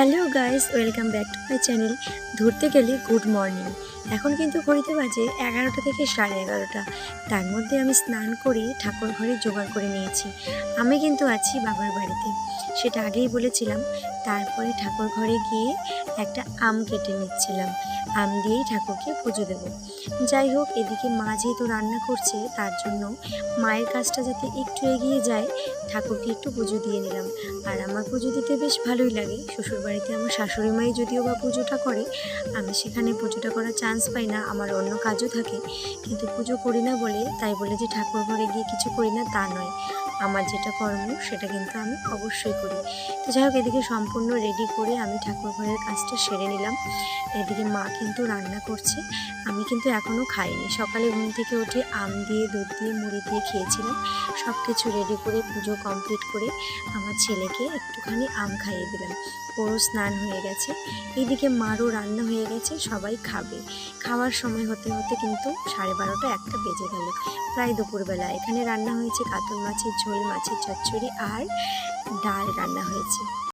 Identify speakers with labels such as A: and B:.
A: Hello guys, welcome back to my channel. ধরতে গেলে good morning. এখন কিন্তু ঘড়িতে বাজে 11টা থেকে 11:30। তার মধ্যে আমি স্নান করে ঠাকুর ঘরে জোগাড় করে নিয়েছি। আমি কিন্তু আছি বাবার বাড়িতে, সেটা আগেই বলেছিলাম। তারপরে ঠাকুর ঘরে গিয়ে একটা আম কেটে নিচ্ছিলাম, আম দিয়েই ঠাকুরকে পুজো দেব। যাই হোক, এদিকে মা যেহেতু রান্না করছে, তার জন্য মায়ের কাজটা যাতে একটু এগিয়ে যায়, ঠাকুরকে একটু পুজো দিয়ে নিলাম। আর আমার পুজো দিতে বেশ ভালোই লাগে। শ্বশুরবাড়িতে আমার শাশুড়ি মাই যদিও বা পুজোটা করে, আমি সেখানে পুজোটা করার চান্স পাই না, আমার অন্য কাজও থাকে। কিন্তু পুজো করি না বলে, তাই বলে যে ঠাকুর ঘরে গিয়ে কিছু করি না তা নয়, আমার যেটা কর্ম সেটা কিন্তু আমি অবশ্যই করি। তো যাই হোক, এদিকে সম্পূর্ণ রেডি করে আমি ঠাকুর ঘরের কাজটা সেরে নিলাম। এদিকে মা কিন্তু রান্না করছে, আমি কিন্তু এখনও খাইনি। সকালে ঘুম থেকে উঠে আম দিয়ে, দুধ দিয়ে, মুড়ি দিয়ে খেয়েছিলাম। সব কিছু রেডি করে পুজো কমপ্লিট করে আমার ছেলেকে একটুখানি আম খাইয়ে দিলাম। ওরও স্নান হয়ে গেছে, এইদিকে মারও রান্না হয়ে গেছে, সবাই খাবে। খাওয়ার সময় হতে হতে কিন্তু 12:30 একটা বেজে গেল, প্রায় দুপুরবেলা। এখানে রান্না হয়েছে কাতল মাছের ঝোল, মাছের চচ্চড়ি আর ডাল রান্না হয়েছে।